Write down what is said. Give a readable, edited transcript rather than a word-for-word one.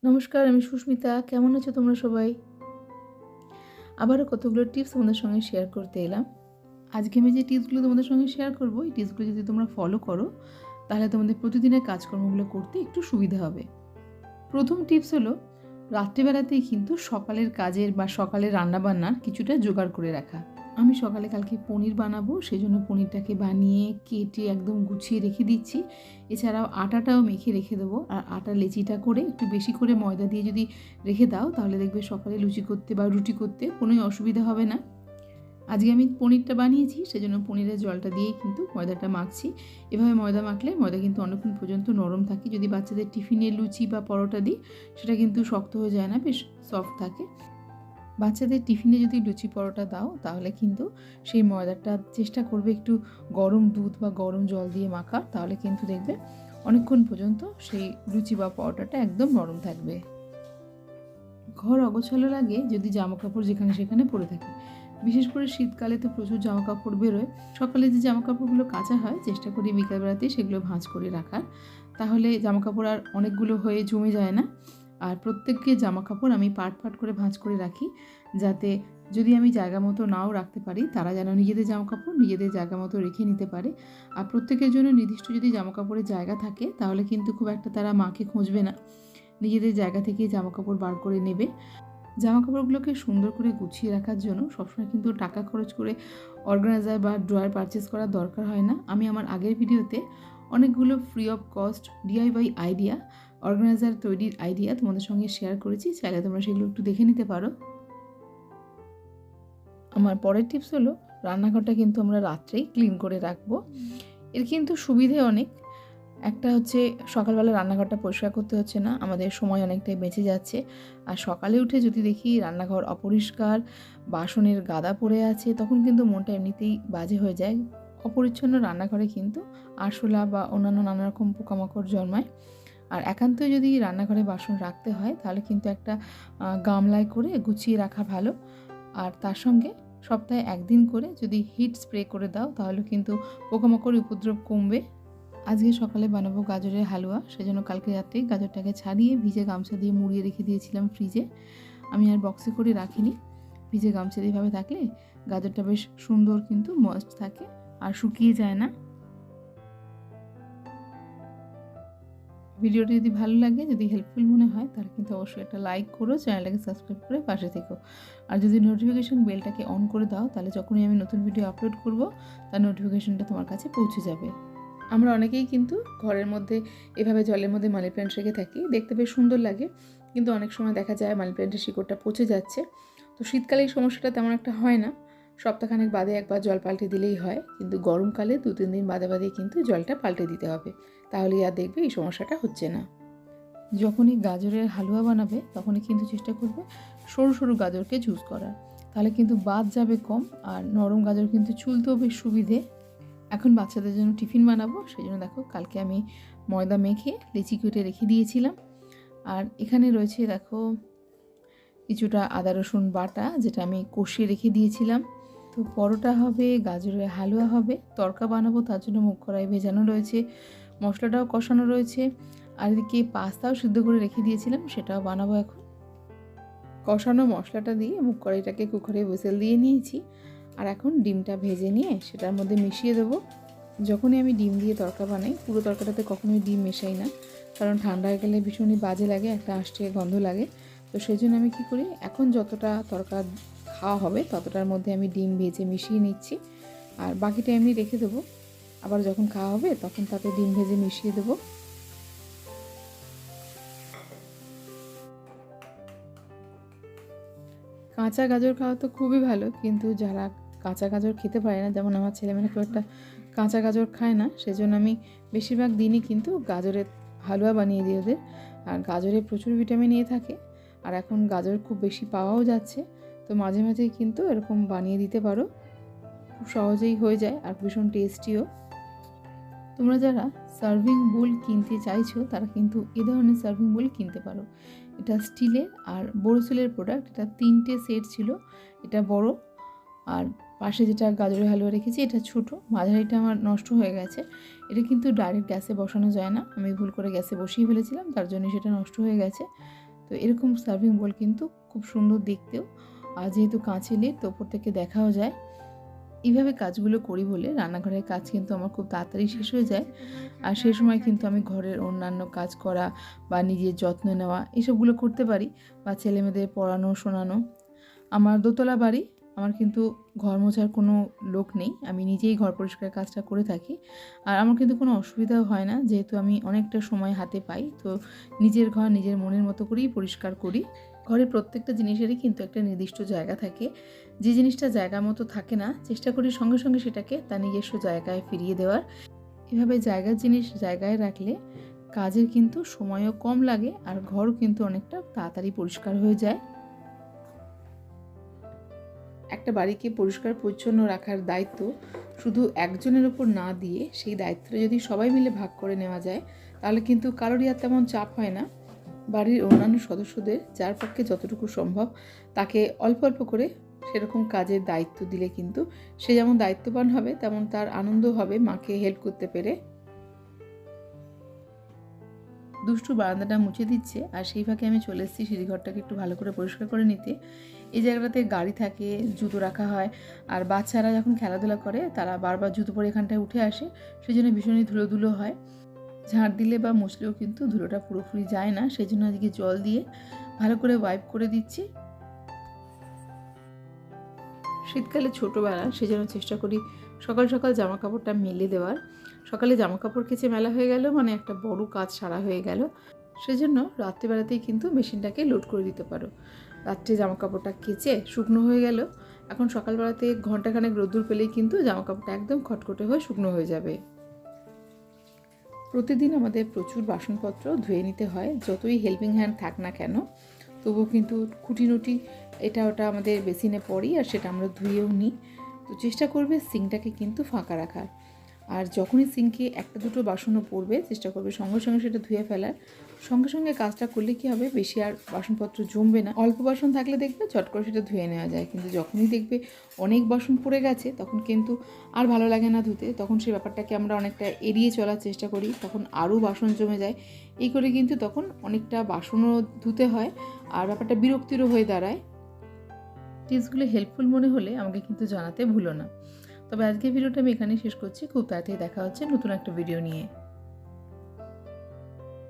নমস্কার, আমি সুস্মিতা। কেমন আছো তোমরা সবাই? আবারও কতগুলো টিপস তোমাদের সঙ্গে শেয়ার করতে এলাম। আজকে আমি যে টিপসগুলো তোমাদের সঙ্গে শেয়ার করব, এই টিপসগুলো যদি তোমরা ফলো করো, তাহলে তোমাদের প্রতিদিনের কাজকর্মগুলো করতে একটু সুবিধা হবে। প্রথম টিপস হলো, রাত্রিবেলাতেই কিন্তু সকালের কাজের বা সকালের রান্নাবান্নার কিছুটা জোগাড় করে রাখা। আমি সকালে কালকে পনির বানাবো, সেজন্য পনিরটাকে বানিয়ে কেটে একদম গুছিয়ে রেখে দিচ্ছি। এছাড়াও আটাটাও মেখে রেখে দেবো। আর আটা লেচিটা করে একটু বেশি করে ময়দা দিয়ে যদি রেখে দাও, তাহলে দেখবে সকালে লুচি করতে বা রুটি করতে কোনোই অসুবিধা হবে না। আজকে আমি পনিরটা বানিয়েছি, সেজন্য পনিরের জলটা দিয়েই কিন্তু ময়দাটা মাখছি। এভাবে ময়দা মাখলে ময়দা কিন্তু অনেকক্ষণ পর্যন্ত নরম থাকে। যদি বাচ্চাদের টিফিনে লুচি বা পরোটা দিই, সেটা কিন্তু শক্ত হয়ে যায় না, বেশ সফট থাকে। বাচ্চাদের টিফিনে যদি লুচি পরোটা দাও, তাহলে কিন্তু সেই ময়দাটা চেষ্টা করবে একটু গরম দুধ বা গরম জল দিয়ে মাখা, তাহলে কিন্তু দেখবে অনেকক্ষণ পর্যন্ত সেই লুচি বা পরোটাটা একদম নরম থাকবে। ঘর অগোছালো লাগে যদি জামাকাপড় যেখানে সেখানে পরে থাকে। বিশেষ করে শীতকালে তো প্রচুর জামাকাপড় বেরোয়। সকালে যে জামাকাপড়গুলো কাচা হয়, চেষ্টা করি বিকালবেলাতেই সেগুলো ভাঁজ করে রাখার। তাহলে জামাকাপড় আর অনেকগুলো হয়ে জমে যায় না। আর প্রত্যেককে জামাকাপড় আমি পার্ট পার্ট করে ভাঁজ করে রাখি, যাতে যদি আমি জায়গা মতো নাও রাখতে পারি, তারা যেন নিজেদের জামাকাপড় নিজেদের জায়গা মতো রেখে নিতে পারে। আর প্রত্যেকের জন্য নির্দিষ্ট যদি জামাকাপড়ের জায়গা থাকে, তাহলে কিন্তু খুব একটা তারা মাকে খুঁজবে না, নিজেদের জায়গা থেকেই জামাকাপড় বার করে নেবে। জামাকাপড়গুলোকে সুন্দর করে গুছিয়ে রাখার জন্য সবসময় কিন্তু টাকা খরচ করে অর্গানাইজার বা ড্রয়ার পারচেস করার দরকার হয় না। আমি আমার আগের ভিডিওতে অনেকগুলো free of cost DIY idea, organiser তৈরির আইডিয়া তোমাদের সঙ্গে শেয়ার করেছি। চাইলে তোমরা সেগুলো একটু দেখে নিতে পারো। আমার পরের টিপস হলো, রান্নাঘরটা কিন্তু আমরা রাত্রেই ক্লিন করে রাখবো। এর কিন্তু সুবিধে অনেক। একটা হচ্ছে, সকালবেলা রান্নাঘরটা পরিষ্কার করতে হচ্ছে না, আমাদের সময় অনেকটাই বেঁচে যাচ্ছে। আর সকালে উঠে যদি দেখি রান্নাঘর অপরিষ্কার, বাসনের গাদা পড়ে আছে, তখন কিন্তু মনটা এমনিতেই বাজে হয়ে যায়। অপরিচ্ছন্ন রান্নাঘরে কিন্তু আরশোলা বা অন্যান্য নানা রকম পোকামাকড় জন্মায়। আর একান্তই যদি রান্নাঘরে বাসন রাখতে হয়, তাহলে কিন্তু একটা গামলায় করে গুছিয়ে রাখা ভালো। আর তার সঙ্গে সপ্তাহে একদিন করে যদি হিট স্প্রে করে দাও, তাহলে কিন্তু পোকামাকড়ের উপদ্রব কমবে। আজকে সকালে বানাবো গাজরের হালুয়া, সেজন্য কালকে রাত্রেই গাজরটাকে ছাড়িয়ে ভিজে গামছা দিয়ে মুড়িয়ে রেখে দিয়েছিলাম ফ্রিজে। আমি আর বক্সে করে রাখিনি। ভিজে গামছা দিয়ে এভাবে থাকলে গাজরটা বেশ সুন্দর কিন্তু ময়েস্ট থাকে আর শুকিয়ে যায় না। ভিডিওটি যদি ভালো লাগে, যদি হেল্পফুল মনে হয়, তাহলে কিন্তু অবশ্যই একটা লাইক করো, চ্যানেলটাকে সাবস্ক্রাইব করে পাশে থেকো। আর যদি নোটিফিকেশন বেলটাকে অন করে দাও, তাহলে যখনই আমি নতুন ভিডিও আপলোড করব, তার নোটিফিকেশনটা তোমার কাছে পৌঁছে যাবে। আমরা অনেকেই কিন্তু ঘরের মধ্যে এভাবে জলের মধ্যে মানি প্ল্যান্ট রেখে থাকি, দেখতে বেশ সুন্দর লাগে। কিন্তু অনেক সময় দেখা যায় মানি প্ল্যান্টের শিকড়টা পচে যাচ্ছে। তো শীতকালে এই সমস্যাটা তেমন একটা হয় না, সপ্তাহখানেক বাদে একবার জল পাল্টে দিলেই হয়। কিন্তু গরমকালে 2-3 দিন বাদে বাদে কিন্তু জলটা পাল্টে দিতে হবে, তাহলেই আর দেখবে এই সমস্যাটা হচ্ছে না। যখনই গাজরের হালুয়া বানাবে, তখনই কিন্তু চেষ্টা করবে সরু সরু গাজরকে চুজ করার, তাহলে কিন্তু বাদ যাবে কম। আর নরম গাজর কিন্তু চুলতেও বেশ সুবিধে। এখন বাচ্চাদের জন্য টিফিন বানাবো, সেই জন্য দেখো কালকে আমি ময়দা মেখে লেচি কেটে রেখে দিয়েছিলাম। আর এখানে রয়েছে দেখো কিছুটা আদা রসুন বাটা, যেটা আমি কষিয়ে রেখে দিয়েছিলাম। তো পরোটা হবে, গাজরের হালুয়া হবে, তড়কা বানাবো, তার জন্য মুগ কড়াই ভেজানো রয়েছে, মশলাটাও কষানো রয়েছে। আর এদিকে পাস্তাও সিদ্ধ করে রেখে দিয়েছিলাম, সেটাও বানাবো এখন। কষানো মশলাটা দিয়ে মুগ কড়াইটাকে কুকারে হুইসেল দিয়ে নিয়েছি। আর এখন ডিমটা ভেজে নিয়ে সেটার মধ্যে মিশিয়ে দেবো। যখনই আমি ডিম দিয়ে তড়কা বানাই, পুরো তড়কাটাতে কখনোই ডিম মেশাই না, কারণ ঠান্ডা হয়ে গেলে ভীষণই বাজে লাগে, একটা আষ্টে গন্ধ লাগে। তো সেই জন্য আমি কী করি, এখন যতটা তড়কা খাওয়া হবে ততটার মধ্যে আমি ডিম ভেজে মিশিয়ে নিচ্ছি। আর বাকিটা এমনি রেখে দেবো, আবার যখন খাওয়া হবে তখন তাতে ডিম ভেজে মিশিয়ে দেবো। কাঁচা গাজর খাওয়া তো খুবই ভালো, কিন্তু যারা কাঁচা গাজর খেতে পারে না, যেমন আমার ছেলেমেয়েরা খুব একটা কাঁচা গাজর খায় না, সেজন্য আমি বেশিরভাগ দিনই কিন্তু গাজরের হালুয়া বানিয়ে দিই ওদের। আর গাজরে প্রচুর ভিটামিন এ থাকে, আর এখন গাজর খুব বেশি পাওয়াও যাচ্ছে। তো মাঝে মাঝেই কিন্তু এরকম বানিয়ে দিতে পারো, খুব সহজেই হয়ে যায় আর ভীষণ টেস্টিও। তোমরা যারা সার্ভিং বোল কিনতে চাইছো, তারা কিন্তু এ ধরনের সার্ভিং বোল কিনতে পারো। এটা স্টিলের আর বোরোসিলের প্রোডাক্ট। এটা 3টে সেট ছিল, এটা বড়, আর পাশে যেটা গাজরের হালুয়া রেখেছি এটা ছোট। মাঝারিটা আমার নষ্ট হয়ে গেছে। এটা কিন্তু ডাইরেক্ট গ্যাসে বসানো যায় না, আমি ভুল করে গ্যাসে বসিয়ে ফেলেছিলাম, তার জন্য সেটা নষ্ট হয়ে গেছে। তো এরকম সার্ভিং বোল কিন্তু খুব সুন্দর দেখতেও, আর যেহেতু কাঁচের লিড তো ওপর থেকে দেখাও যায়। এইভাবে কাজগুলো করি বলে রান্নাঘরের কাজ কিন্তু আমার খুব তাড়াতাড়ি শেষ হয়ে যায়। আর সেই সময় কিন্তু আমি ঘরের অন্যান্য কাজ করা বা নিজের যত্ন নেওয়া এসবগুলো করতে পারি, বা ছেলেমেয়েদের পড়ানো শোনানো। আমার দোতলা বাড়ি, আমার কিন্তু ঘর মোছার কোনো লোক নেই, আমি নিজেই ঘর পরিষ্কারের কাজটা করে থাকি। আর আমার কিন্তু কোনো অসুবিধাও হয় না, যেহেতু আমি অনেকটা সময় হাতে পাই। তো নিজের ঘর নিজের মনের মতো করেই পরিষ্কার করি। ঘরের প্রত্যেকটা জিনিসেরই কিন্তু একটা নির্দিষ্ট জায়গা থাকে। যে জিনিসটা জায়গা মতো থাকে না, চেষ্টা করি সঙ্গে সঙ্গে সেটাকে তার নিজস্ব জায়গায় ফিরিয়ে দেওয়ার। এভাবে জায়গার জিনিস জায়গায় রাখলে কাজের কিন্তু সময়ও কম লাগে, আর ঘরও কিন্তু অনেকটা তাড়াতাড়ি পরিষ্কার হয়ে যায়। একটা বাড়িকে পরিষ্কার পরিচ্ছন্ন রাখার দায়িত্ব শুধু একজনের ওপর না দিয়ে সেই দায়িত্বটা যদি সবাই মিলে ভাগ করে নেওয়া যায়, তাহলে কিন্তু কারোরই আর তেমন চাপ হয় না। বাড়ির অন্যান্য সদস্যদের যার পক্ষে যতটুকু সম্ভব তাকে অল্প অল্প করে সেরকম কাজের দায়িত্ব দিলে কিন্তু সে যেমন দায়িত্ববান হবে, তেমন তার আনন্দ হবে মাকে হেল্প করতে পেরে। দুষ্টু বারান্দাটা মুছে দিচ্ছে, আর সেই ফাঁকে আমি চলে এসেছি সিঁড়িঘরটাকে একটু ভালো করে পরিষ্কার করে নিতে। এই জায়গাটাতে গাড়ি থাকে, জুতো রাখা হয়, আর বাচ্চারা যখন খেলাধুলা করে তারা বারবার জুতো পরে এখানটায় উঠে আসে, সেই জন্য ভীষণই ধুলো হয়। ঝাড় দিলে বা মুছলেও কিন্তু ধুলোটা পুরোপুরি যায় না, সেই জন্য আজকে জল দিয়ে ভালো করে ওয়াইপ করে দিচ্ছি। শীতকালে ছোটোবেলা সেজন্য চেষ্টা করি সকাল সকাল জামা কাপড়টা মেলে দেওয়ার। সকালে জামা কাপড় কেচে মেলা হয়ে গেল মানে একটা বড় কাজ সারা হয়ে গেল। সেজন্য রাত্রিবেলাতেই কিন্তু মেশিনটাকে লোড করে দিতে পারো। রাত্রে জামা কাপড়টা কেচে শুকনো হয়ে গেল, এখন সকালবেলাতে ঘন্টাখানেক রোদ্দুর পেলেই কিন্তু জামা কাপড়টা একদম খটখটে হয়ে শুকনো হয়ে যাবে। প্রতিদিন আমাদের প্রচুর বাসনপত্র ধুয়ে নিতে হয়, যতই হেল্পিং হ্যান্ড থাক না কেন, তবুও কিন্তু খুঁটিনুটি এটা ওটা আমাদের বেসিনে পড়ি, আর সেটা আমরা ধুয়েও নিই। তো চেষ্টা করবে সিঙ্কটাকে কিন্তু ফাঁকা রাখার, আর যখনই সিঙ্কে একটা দুটো বাসনও পড়বে চেষ্টা করবে সঙ্গে সঙ্গে সেটা ধুয়ে ফেলার। সঙ্গে সঙ্গে কাজটা করলে কী হবে, বেশি আর বাসনপত্র জমবে না। অল্প বাসন থাকলে দেখবে চট করে সেটা ধুয়ে নেওয়া যায়, কিন্তু যখনই দেখবে অনেক বাসন পড়ে গেছে তখন কিন্তু আর ভালো লাগে না ধুতে, তখন সেই ব্যাপারটাকে আমরা অনেকটা এড়িয়ে চলার চেষ্টা করি, তখন আরও বাসন জমে যায়। এই করে কিন্তু তখন অনেকটা বাসনও ধুতে হয়, আর ব্যাপারটা বিরক্তিরও হয়ে দাঁড়ায়। টিপসগুলো হেল্পফুল মনে হলে আমাকে কিন্তু জানাতে ভুলো না। তবে আজকের ভিডিওটা আমি এখানেই শেষ করছি। খুব তাড়াতাড়ি দেখা হচ্ছে নতুন একটা ভিডিও নিয়ে।